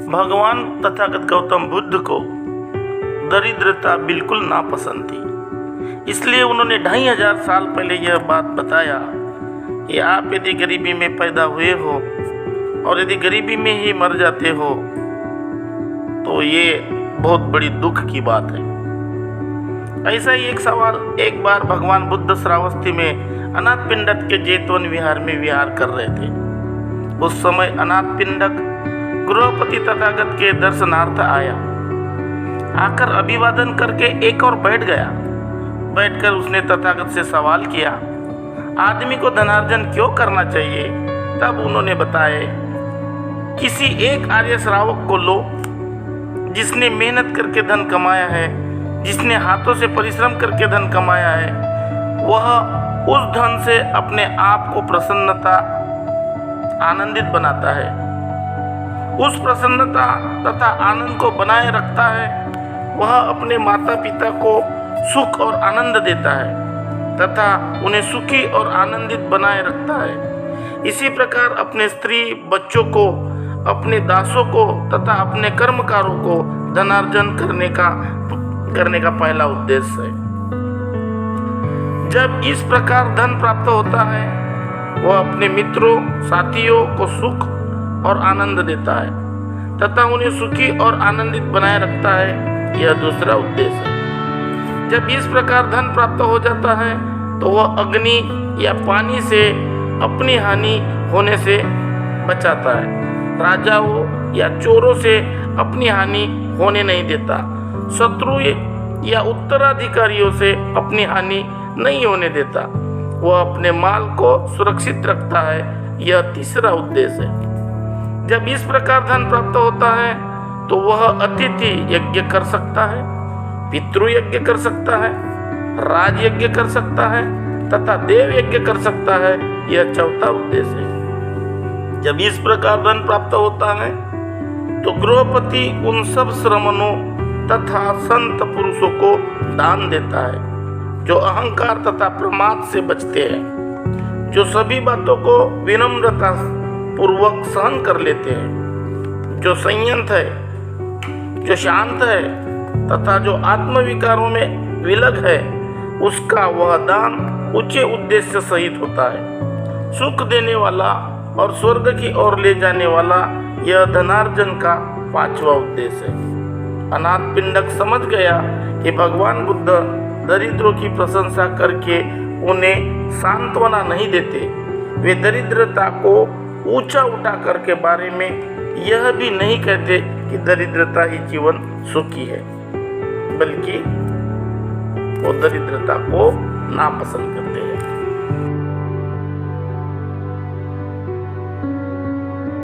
भगवान तथागत गौतम बुद्ध को दरिद्रता बिल्कुल नापसंद थी। इसलिए उन्होंने 2500 साल पहले यह बात बताया कि आप यदि गरीबी में पैदा हुए हो और यदि गरीबी में ही मर जाते हो तो ये बहुत बड़ी दुख की बात है। ऐसा ही एक सवाल एक बार भगवान बुद्ध श्रावस्ती में अनाथ पिंडक के जेतवन विहार में विहार कर रहे थे। उस समय अनाथ पिंडक गृहपति तथागत के दर्शनार्थ आया। आकर अभिवादन करके एक और बैठ गया। बैठकर उसने तथागत से सवाल किया, आदमी को धनार्जन क्यों करना चाहिए? तब उन्होंने बताए, किसी एक आर्य श्रावक को लो जिसने मेहनत करके धन कमाया है, जिसने हाथों से परिश्रम करके धन कमाया है, वह उस धन से अपने आप को प्रसन्नता आनंदित बनाता है, उस प्रसन्नता तथा आनंद को बनाए रखता है। वह अपने माता पिता को सुख और आनंद देता है तथा उन्हें सुखी और आनंदित बनाए रखता है। इसी प्रकार अपने स्त्री बच्चों को, अपने दासों को तथा अपने कर्मकारों को धनार्जन करने का पहला उद्देश्य है। जब इस प्रकार धन प्राप्त होता है, वह अपने मित्रों साथियों को सुख और आनंद देता है तथा उन्हें सुखी और आनंदित बनाए रखता है। यह दूसरा उद्देश्य है। जब इस प्रकार धन प्राप्त हो जाता है तो वह अग्नि या पानी से अपनी हानि होने से बचाता है, राजाओं या चोरों से अपनी हानि होने नहीं देता, शत्रु या उत्तराधिकारियों से अपनी हानि नहीं होने देता, वह अपने माल को सुरक्षित रखता है। यह तीसरा उद्देश्य है। जब इस प्रकार धन प्राप्त होता है तो वह अतिथि यज्ञ कर सकता है, पितृ यज्ञ कर सकता है, राज यज्ञ कर सकता है तथा देव यज्ञ कर सकता है। यह चौथा उद्देश्य है। जब इस प्रकार धन प्राप्त होता है तो गृहपति उन सब श्रमणों तथा संत पुरुषों को दान देता है जो अहंकार तथा प्रमाद से बचते हैं, जो सभी बातों को विनम्रता पूर्वक सहन कर लेते हैं, जो संयत है, जो शांत है तथा जो आत्मविकारों में विलग है, उसका वह दान ऊंचे उद्देश्य सहित होता है, सुख देने वाला और स्वर्ग की ओर ले जाने वाला। यह धनार्जन का पांचवा उद्देश्य है। अनाथ पिंडक समझ गया कि भगवान बुद्ध दरिद्रों की प्रशंसा करके उन्हें सांत्वना नहीं देते। वे दरिद्रता को ऊंचा उठा करके बारे में यह भी नहीं कहते कि दरिद्रता ही जीवन सुखी है, बल्कि वो दरिद्रता को नापसंद करते हैं।